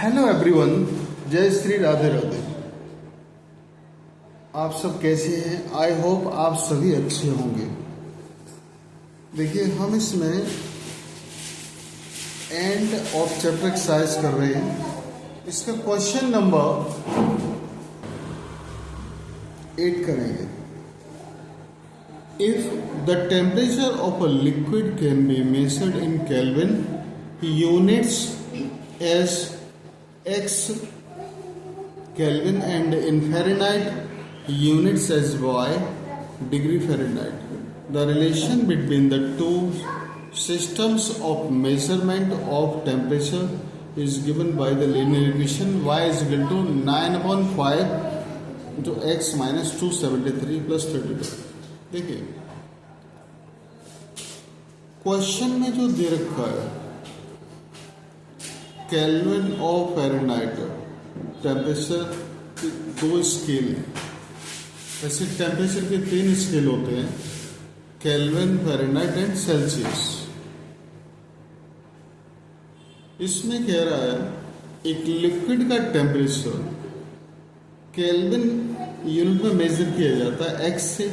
Hello everyone, जय श्री राधे राधे। आप सब कैसे हैं? आई होप आप सभी अच्छे होंगे। देखिए, हम इसमें एंड ऑफ चैप्टर एक्सरसाइज कर रहे हैं। इसका क्वेश्चन नंबर 8 करेंगे। If the temperature of a liquid can be measured in kelvin, units as X Kelvin, and in Fahrenheit units as Y degree Fahrenheit. The relation between the two systems of measurement of temperature is given by the linear equation y is equal to 9/5 into x minus 273 plus 32। देखिए, question में जो दे रखा है kelvin और Fahrenheit temperature की 2 scale हैं। ऐसे temperature के 3 स्केल होते हैं, केल्विन, फ़ारेनहाइट एंड सेल्सियस। इसमें कह रहा है एक लिक्विड का टेम्परेचर केल्विन यूनिट में मेजर किया जाता है एक्स से,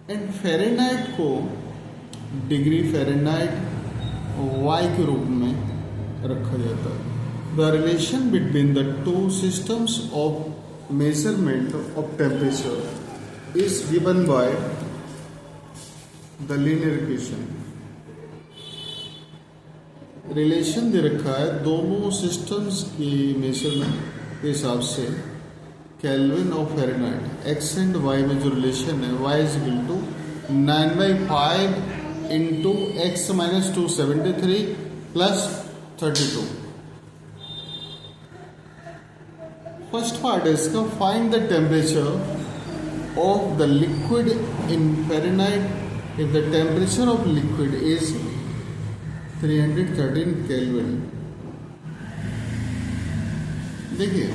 एंड फ़ारेनहाइट को डिग्री फ़ारेनहाइट वाई के रूप में रखा जाता है। The relation between the two systems of measurement of temperature is given by the linear equation. Relation दे रखा है दोनों सिस्टम्स की मेजरमेंट के हिसाब से केल्विन और फ़ारेनहाइट, एक्स एंड वाई में जो रिलेशन है y is equal to 9/5 into X minus 273 plus 32। First part है इसका, find the temperature of the liquid in Fahrenheit if the temperature of liquid is 313 Kelvin. देखिए,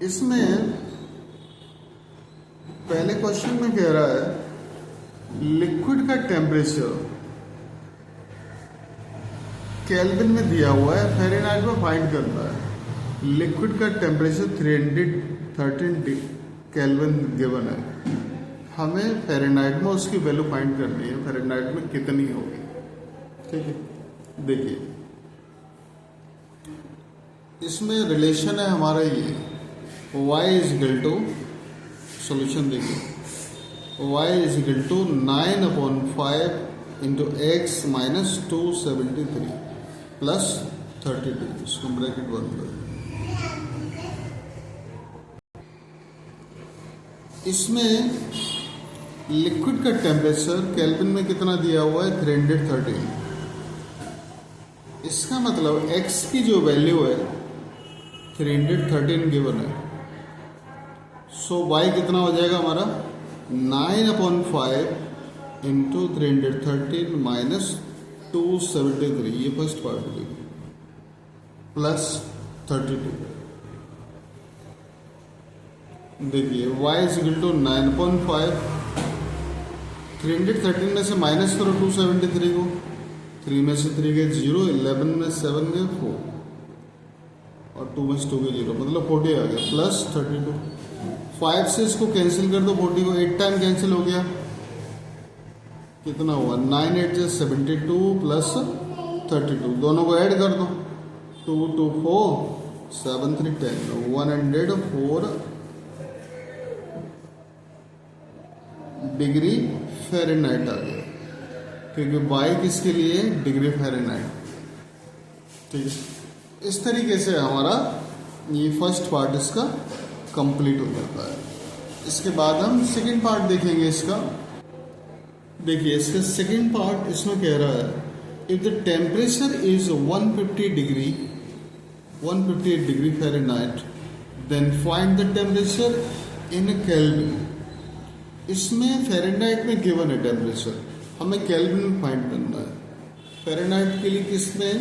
इसमें पहले question में कह रहा है लिक्विड का टेम्परेचर केल्विन में दिया हुआ है, फ़ारेनहाइट में फाइंड करना है। लिक्विड का टेम्परेचर 313 केल्विन गिवन है, हमें फ़ारेनहाइट में उसकी वैल्यू फाइंड करनी है, फ़ारेनहाइट में कितनी होगी। ठीक है, देखिए इसमें रिलेशन है हमारा ये y is equal to, solution देखिए, y is equal to 9/5 into X minus 273 plus 32। इसको ब्रैकेट बंद कर। इसमें लिक्विड का टेम्परेचर केल्विन में कितना दिया हुआ है, 313। इसका मतलब x की जो वैल्यू है 313 गिवन है, सो y कितना हो जाएगा हमारा 9/5 इंटू 313 माइनस 273, ये फर्स्ट पार्ट हो गई, प्लस 32। देखिए y इज इक्वल टू 9/5, 313 में से माइनस करो 273 को, 3 में से 3 गए 0, 11 में 7 गए 4 और 2 में से 2 गए 0, मतलब 40 आ गया, प्लस 32। 5 से इसको कैंसिल कर दो, 40 को 8 टाइम कैंसिल हो गया, कितना हुआ 9 8 से 72 प्लस 32, दोनों को ऐड कर दो, 2 2 4 7 3 10, 104 डिग्री फ़ारेनहाइट आ गया, क्योंकि y किसके लिए, डिग्री फ़ारेनहाइट। ठीक है, इस तरीके से हमारा ये फर्स्ट पार्ट इसका कंप्लीट हो जाता है। इसके बाद हम सेकंड पार्ट देखेंगे इसका। देखिए, इसका सेकंड पार्ट इसमें कह रहा है if the temperature is 158 degree Fahrenheit then find the temperature in Kelvin. इसमें फ़ारेनहाइट में गिवन है टेम्परेचर, हमें केल्विन में फाइंड करना है। फ़ारेनहाइट के लिए किसमें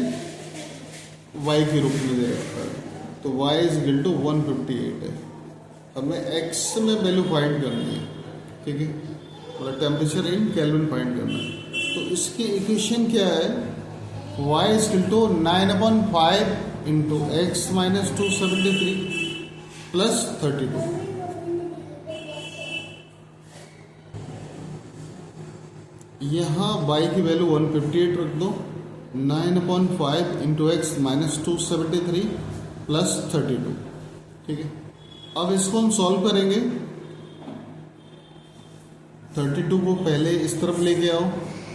y के रूप में दे रखा है, तो y इज इक्वल टू 158 है, हमें x में वैल्यू फाइंड करनी है। ठीक है, मतलब टेम्परेचर इन केल्विन फाइंड करना है। तो इसकी इक्वेशन क्या है, y is equal to 9/5 into X minus 273 plus 32। यहाँ y की वैल्यू 158 रख दो, 9/5 इंटू एक्स माइनस 273 प्लस 32। ठीक है, अब इसको हम सॉल्व करेंगे। 32 को पहले इस तरफ लेके आओ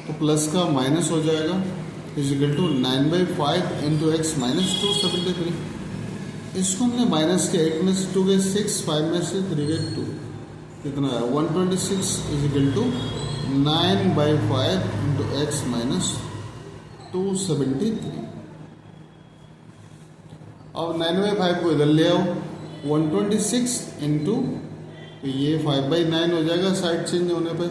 तो प्लस का माइनस हो जाएगा, is equal to 9/5 into X minus 273। इसको हमने माइनस के 8 में से 2 गए 6, 5 में से 3 गए 2, कितना है 126 is equal to 9/5 into X minus 273। अब 9/5 को इधर ले आओ, 126 इंटू, तो ये 5/9 हो जाएगा साइड चेंज होने पे,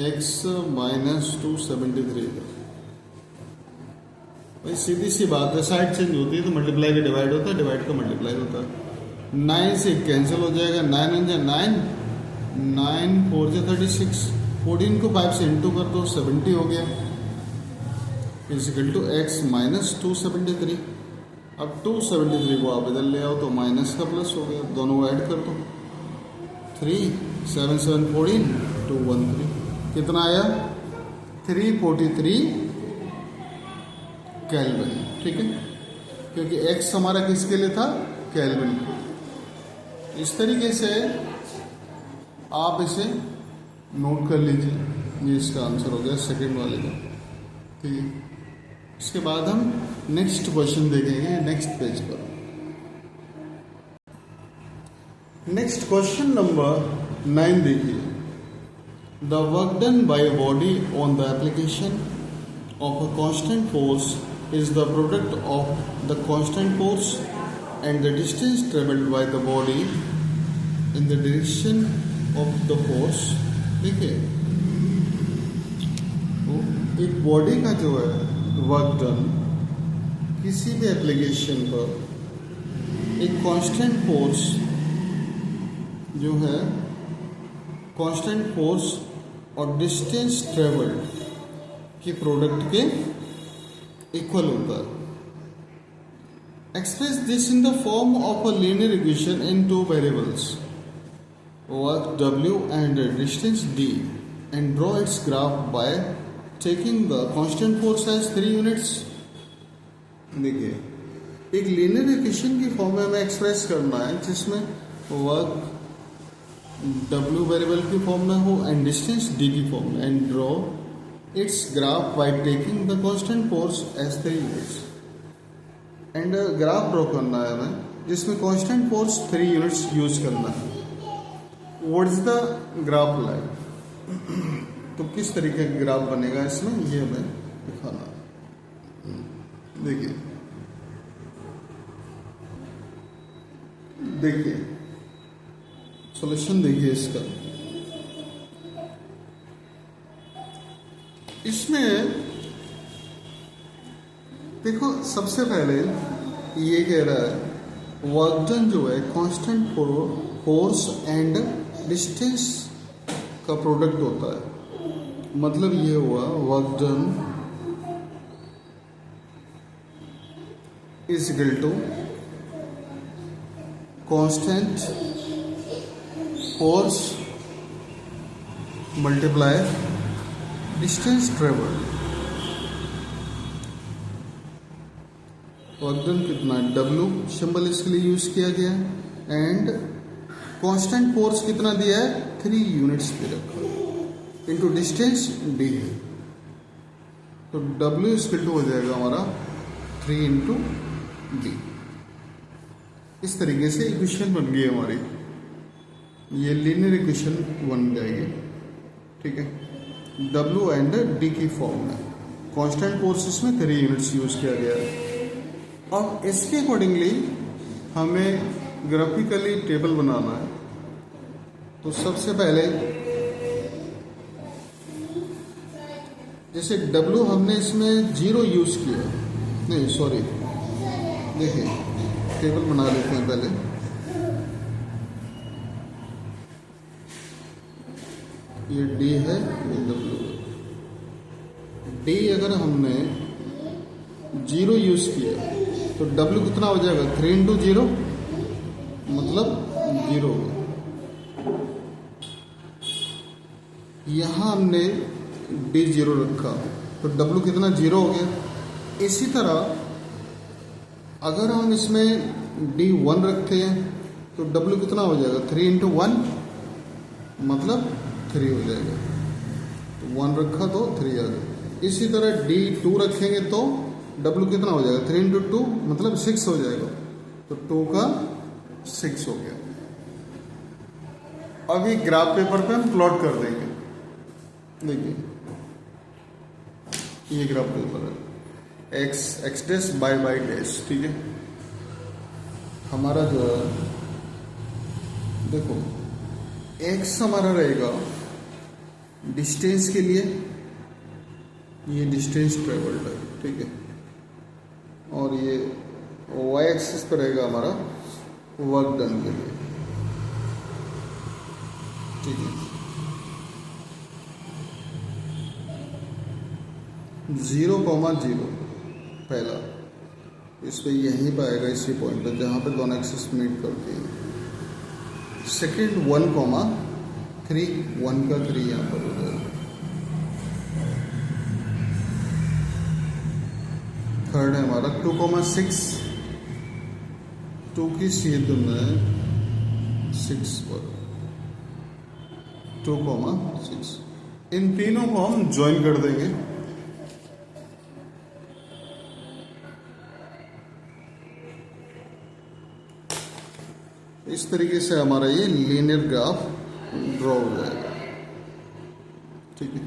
x माइनस 273। भाई सीधी सी बात है, साइड चेंज होती है तो मल्टीप्लाई का डिवाइड होता है, डिवाइड का मल्टीप्लाई होता है। 9 से कैंसिल हो जाएगा, 9 1 जा 9, 9 4 जा 36, 14 को 5 से इंटू कर दो 70 हो गया, is equal to x minus 273। अब 273 को आप इधर ले आओ तो माइनस का प्लस हो गया, दोनों ऐड कर दो, 3 7 7 14 2 1 3, कितना आया 343 केल्विन। ठीक है, क्योंकि x हमारा किसके लिए था, केल्विन। इस तरीके से आप इसे नोट कर लीजिए, ये इसका आंसर हो गया सेकंड वाले का। ठीक है, इसके बाद हम नेक्स्ट क्वेश्चन देखेंगे नेक्स्ट पेज पर। नेक्स्ट क्वेश्चन नंबर 9 देखिए, the work done by body on the application of a constant force is the product of the constant force and the distance travelled by the body in the direction of the force. देखिए, तो एक body का जो है work done किसी भी application पर एक कांस्टेंट फोर्स जो है, कांस्टेंट फोर्स और डिस्टेंस ट्रेवल्ड के प्रोडक्ट के इक्वल होता है। Express this in the form of a linear equation in 2 variables, work W and distance D, and draw its graph by taking the constant force as 3 units। देखिए, एक linear equation की form में हमें express करना है जिसमें work W variable की form में हो एंड डिस्टेंस D की फॉर्म में, and draw its graph by taking the constant force as 3 units. And graph draw करना है हमें जिसमें कांस्टेंट फोर्स 3 यूनिट्स यूज करना है। What is the graph like, तो किस तरीके का ग्राफ बनेगा इसमें, ये हमें दिखाना है। देखिए देखिए सॉल्यूशन देखिए इसका। इसमें देखो, सबसे पहले ये कह रहा है वर्क डन जो है कांस्टेंट फोर्स एंड डिस्टेंस का प्रोडक्ट होता है। मतलब ये हुआ work done is equal to constant force multiply distance travelled. Work done कितना है, W सिंबल इसके लिए यूज किया गया है, एंड कांस्टेंट फोर्स कितना दिया है, 3 यूनिट्स दे रखा है, इंटू डिस्टेंस D है, तो W इक्वल टू हो जाएगा हमारा 3 इंटू D। इस तरीके से इक्वेशन बन गई हमारी, ये लीनियर इक्वेशन बन जाएगी। ठीक है, W एंड D की फॉर्म में कांस्टेंट फोर्सेस में 3 यूनिट्स यूज किया गया है। अब इसके अकॉर्डिंगली हमें ग्राफिकली टेबल बनाना है। तो सबसे पहले जैसे W हमने इसमें 0 यूज किया, नहीं सॉरी, देखिए टेबल बना लेते हैं पहले। ये D है, ये W है। डी अगर हमने 0 यूज किया तो डब्ल्यू कितना हो जाएगा, 3 इंटू 0 मतलब 0 हो गया। यहाँ हमने डी 0 रखा तो डब्ल्यू कितना 0 हो गया। इसी तरह अगर हम इसमें डी 1 रखते हैं तो डब्ल्यू कितना हो जाएगा, 3 इंटू 1 मतलब 3 हो जाएगा। तो 1 रखा तो 3 आ गया। इसी तरह डी 2 रखेंगे तो डब्ल्यू कितना हो जाएगा, 3 इंटू 2 मतलब 6 हो जाएगा। तो 2 का 6 हो गया। अभी ग्राफ पेपर पे हम प्लॉट कर देंगे। देखिए ये ग्राफ पेपर है, एक्स डैश बाई डैश, ठीक है। हमारा जो है देखो एक्स हमारा रहेगा डिस्टेंस के लिए, ये डिस्टेंस ट्रेवल्ड है, ठीक है। और ये वाई एक्सिस पर रहेगा हमारा वर्क डन के लिए, ठीक है। 0,0 पहला इस पे यहीं पर आएगा, इसी पॉइंट पर जहाँ पे दोनों एक्सिस मीट करती है। सेकेंड 1,3 1 का 3 यहाँ पर हो जाएगा। थर्ड है हमारा 2,6 2 की सीध में 6 पर 2,6। इन तीनों को हम ज्वाइन कर देंगे। इस तरीके से हमारा ये लीनियर ग्राफ ड्रॉ हो जाएगा, ठीक है।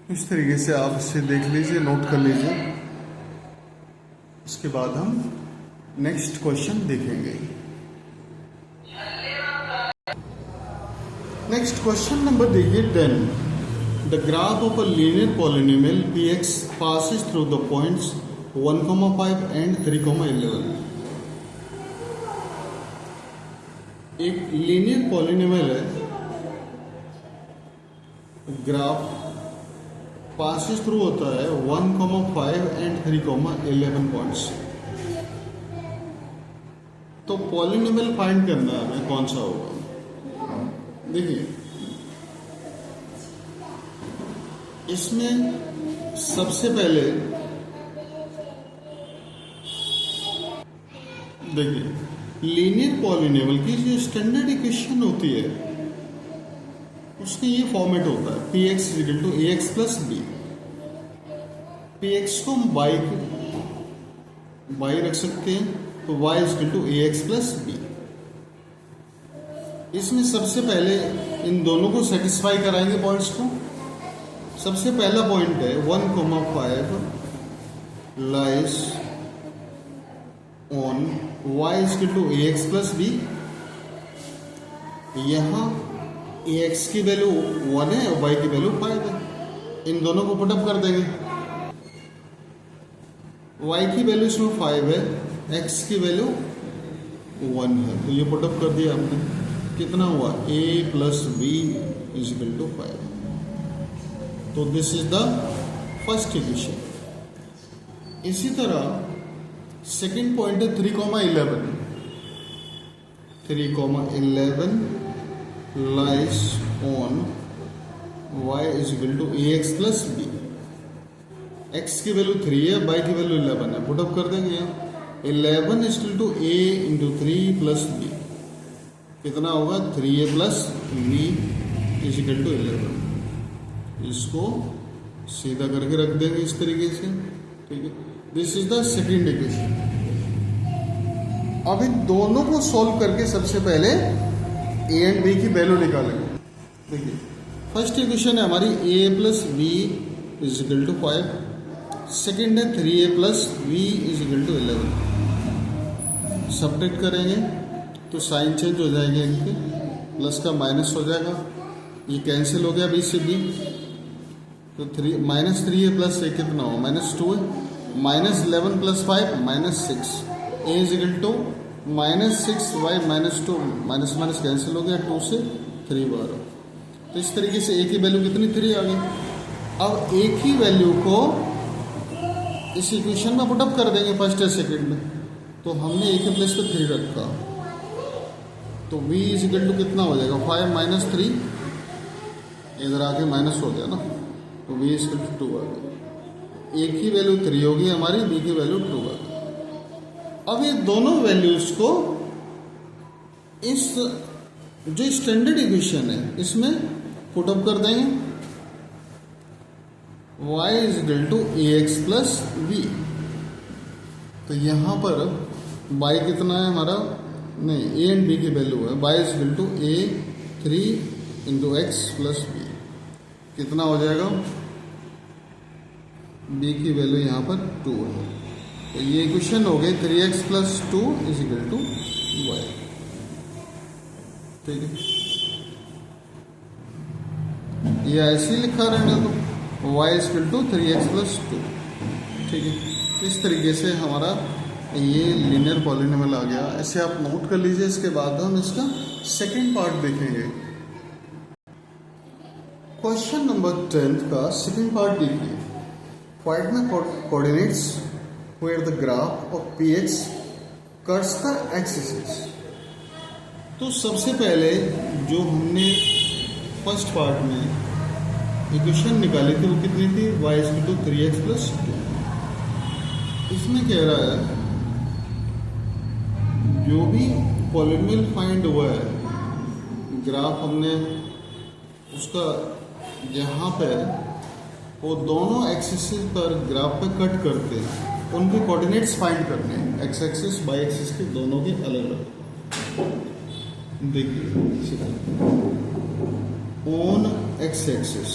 इस तरीके से आप इसे देख लीजिए, नोट कर लीजिए। इसके बाद हम नेक्स्ट क्वेश्चन देखेंगे। नेक्स्ट क्वेश्चन नंबर देखिए 10। The graph of a linear polynomial px passes through the points 1,5 and 3,11। एक लीनियर पॉलिनोमियल है, ग्राफ पासिस थ्रू होता है 1,5 एंड 3,11 पॉइंट्स। तो पॉलिनोमियल फाइंड करना है हमें, कौन सा होगा। देखिए इसमें सबसे पहले देखिए लीनियर पॉलिनोमियल की जो स्टैंडर्ड इक्वेशन होती है उसमें ये फॉर्मेट होता है px equal to ax plus b। px को हम y रख सकते हैं तो y equal to ax plus b। इसमें सबसे पहले इन दोनों को सेटिस्फाई कराएंगे पॉइंट्स को। सबसे पहला पॉइंट है 1,5 lies on y equal to ax plus b। यहाँ ax की वैल्यू 1 है और y की वैल्यू 5 है। इन दोनों को पुटअप कर देंगे। y की वैल्यू इसमें 5 है, x की वैल्यू 1 है, तो ये पुटअप कर दिया हमने। कितना हुआ, a plus B is equal to 5। तो this is the first equation. इसी तरह सेकेंड पॉइंट है 3,11 lies on y is equal to ax plus b। x की वैल्यू 3 है, y की वैल्यू 11 है, पुटअप कर देंगे यहाँ। 11 is equal to a into 3 plus b। कितना होगा, 3a plus b is equal to 11। इसको सीधा करके रख देंगे इस तरीके से, ठीक है। This is the second equation. अब इन दोनों को सॉल्व करके सबसे पहले a एंड b की वैल्यू निकालेंगे। देखिए फर्स्ट इक्वेशन है हमारी a plus B is equal to 5। Second है 3a plus b is equal to 11। Subtract करेंगे तो साइन चेंज हो जाएंगे, इनके प्लस का माइनस हो जाएगा, ये कैंसिल हो गया b से b। तो -3a प्लस a कितना हो, -2 है। -11 plus 5 -6। a is equal to -6y -2 minus minus cancel हो गया, 2 से 3 बार। तो इस तरीके से ए की वैल्यू कितनी 3 आ गई। अब ए की वैल्यू को इस इक्वेशन में पुटअप कर देंगे फर्स्ट या सेकेंड में। तो हमने ए के प्लेस पे 3 रखा, तो v इज इक्वल टू कितना हो जाएगा 5 माइनस 3, इधर आके माइनस हो गया ना, तो v इज इक्वल टू 2 आ गया। ए की वैल्यू 3 होगी हमारी, b की वैल्यू 2 आ गई। अब ये दोनों वैल्यूज को इस जो स्टैंडर्ड इक्वेशन है इसमें पुटअप कर देंगे। y is equal to A X plus B. तो यहाँ पर y कितना है हमारा, नहीं a एंड b की वैल्यू है, y is equal to A 3 into X plus B. कितना हो जाएगा, b की वैल्यू यहाँ पर 2 है। तो ये इक्वेशन हो गई 3x plus 2 is equal to y। ठीक है, ये ऐसे ही लिखा रहने दो, y is equal to 3x plus 2। ठीक है, इस तरीके से हमारा ये लीनियर पॉलिनोमियल आ गया। ऐसे आप नोट कर लीजिए। इसके बाद हम इसका सेकंड पार्ट देखेंगे। क्वेश्चन नंबर 10 का सेकंड पार्ट देखिए। Find the coordinates where the graph of px cuts the axis. तो सबसे पहले जो हमने फर्स्ट पार्ट में इक्वेशन निकाली थी वो कितनी थी, y is equal to 3x plus 2। इसमें कह रहा है जो भी पॉलिनोमियल फाइंड हुआ है, ग्राफ हमने उसका यहाँ पे वो दोनों एक्सिस पर ग्राफ पे कट करते हैं, उनके कोऑर्डिनेट्स फाइंड करने हैं, एक्स एक्सिस वाई एक्सिस के दोनों के अलग अलग। देखिए ऑन एक्स एक्सिस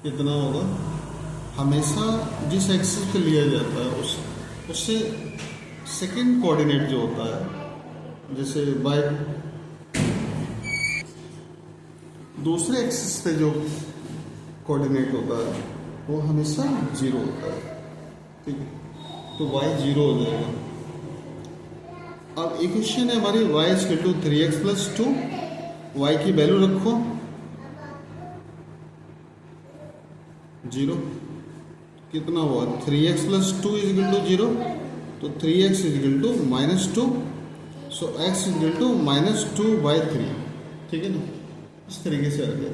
कितना होगा, हमेशा जिस एक्सिस पे लिया जाता है उससे सेकंड कोऑर्डिनेट जो होता है, जैसे बाय दूसरे एक्सिस पे जो कोऑर्डिनेट होता है वो हमेशा 0 होता है। ठीक है, तो y 0 हो जाएगा। अब इक्वेशन है हमारी y is equal to 3x plus 2। y की वैल्यू रखो 0। कितना हुआ 3x plus 2 is equal to 0, तो 3x is equal to minus 2, so x is equal to minus 2/3। ठीक है ना, इस तरीके से आ गया।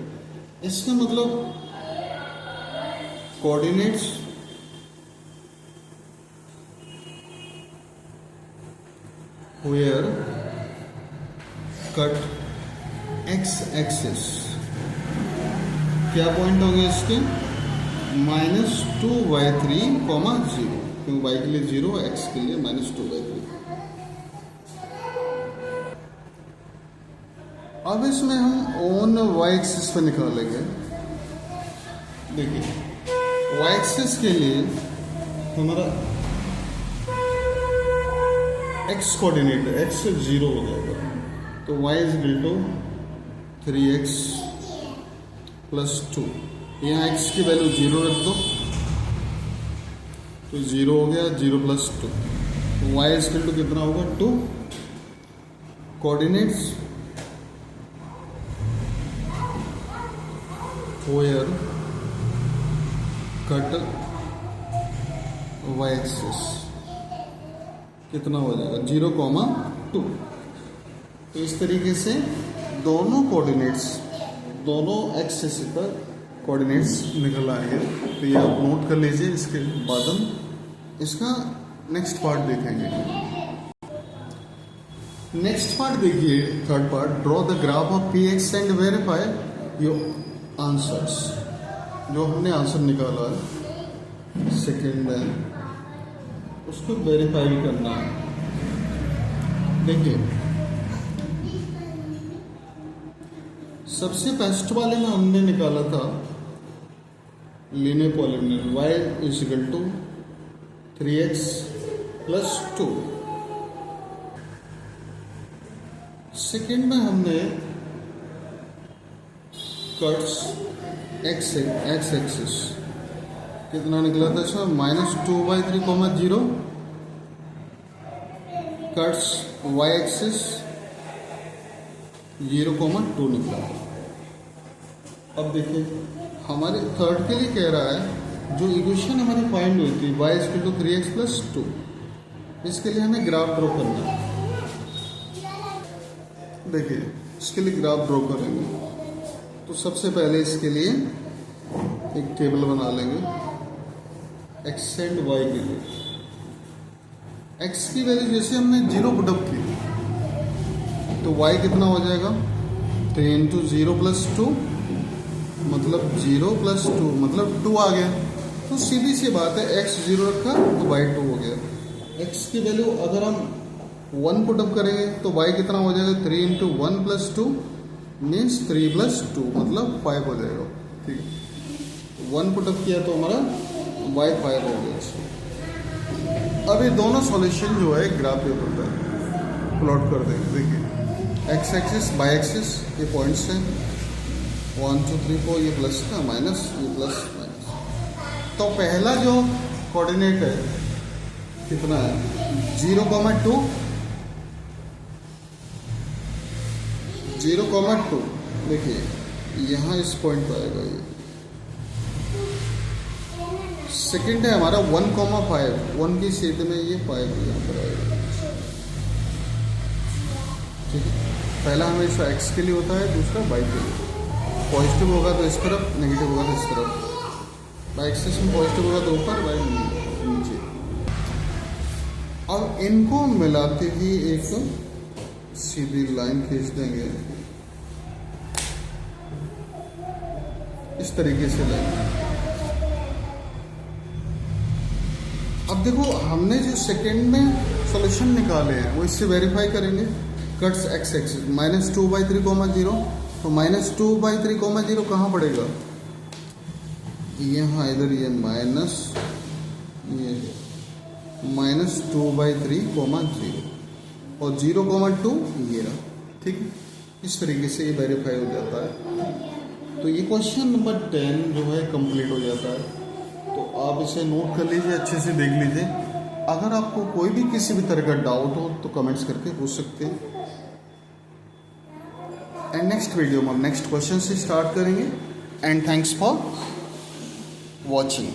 इसका मतलब coordinates where cut x axis, क्या पॉइंट होंगे इसके, -2/3, 0, क्योंकि y के लिए 0, x के लिए -2/3। अब इसमें हम ऑन y एक्सिस पे निकालेंगे। देखिए y एक्सिस के लिए हमारा x कोऑर्डिनेट है, x 0 हो जाएगा, तो y is equal to 3x plus 2। यहाँ x की वैल्यू 0 रख दो, तो 0 हो गया, 0 प्लस 2, तो y इज इक्वल टू कितना होगा 2। Coordinates where cut y axis कितना हो जाएगा 0,2। तो इस तरीके से दोनों कोऑर्डिनेट्स, दोनों एक्सिस पर कोऑर्डिनेट्स निकल आएंगे। तो ये आप नोट कर लीजिए। इसके बाद हम इसका नेक्स्ट पार्ट देखेंगे। नेक्स्ट पार्ट देखिए, third part, draw the graph of px and verify your answers. जो हमने आंसर निकाला है सेकेंड में, उसको वेरीफाई भी करना है। देखिए सबसे फर्स्ट वाले में हमने निकाला था linear polynomial y is equal to 3x plus 2। Second में हमने कट्स x एक्सिस कितना निकला था इसमें, -2/3, 0। कट्स y एक्सिस 0,2 निकला। अब देखिए हमारे थर्ड के लिए कह रहा है जो इक्वेशन हमारी फाइंड हुई थी y equal to 3x plus 2, इसके लिए हमें ग्राफ ड्रॉ करना है। देखिए इसके लिए ग्राफ ड्रॉ करेंगे तो सबसे पहले इसके लिए एक टेबल बना लेंगे x एंड y के लिए। x की वैल्यू जैसे हमने 0 पुटअप की तो y कितना हो जाएगा 3 इंटू 0 प्लस 2 मतलब 0 प्लस 2 मतलब 2 आ गया। तो सीधी सी बात है x 0 रखा तो y 2 हो गया। x की वैल्यू अगर हम 1 पुटअप करेंगे तो y कितना हो जाएगा 3 इंटू 1 प्लस 2 मीन्स 3 प्लस 2 मतलब 5 हो जाएगा। ठीक है 1 पुटअप किया तो हमारा y 5 हो गया। अब ये दोनों सॉल्यूशन जो है ग्राफ पेपर पर प्लॉट कर देंगे। देखिए x एक्सिस y एक्सिस ये पॉइंट्स हैं 1 2 3 4 ये प्लस का माइनस ये प्लस माइनस। तो पहला जो कोऑर्डिनेट है कितना है 0,2 0,2 देखिए यहाँ इस पॉइंट पर आएगा ये। सेकंड है हमारा 1,5 1 की सीध में ये 5 यहाँ पर आएगा। ठीक है पहला हमेशा x के लिए होता है दूसरा y के लिए। पॉजिटिव होगा तो इस तरफ नेगेटिव होगा तो इस तरफ। बाई एक्सिस में पॉजिटिव होगा तो ऊपर बाई नीचे। अब इनको मिलाते ही एक सीधी लाइन खींच देंगे इस तरीके से लाइन। अब देखो हमने जो सेकेंड में सॉल्यूशन निकाले हैं वो इससे वेरीफाई करेंगे। कट्स x एक्सिस -2/3,0 तो -2/3,0 कहाँ पड़ेगा यहाँ इधर ये माइनस ये -2/3,0 और 0,2 ये रहा। ठीक है इस तरीके से ये वेरीफाई हो जाता है। तो ये क्वेश्चन नंबर 10 जो है कंप्लीट हो जाता है। तो आप इसे नोट कर लीजिए अच्छे से देख लीजिए। अगर आपको कोई भी किसी भी तरह का डाउट हो तो कमेंट्स करके पूछ सकते हैं। एंड नेक्स्ट वीडियो में हम नेक्स्ट क्वेश्चन से स्टार्ट करेंगे। And thanks for watching.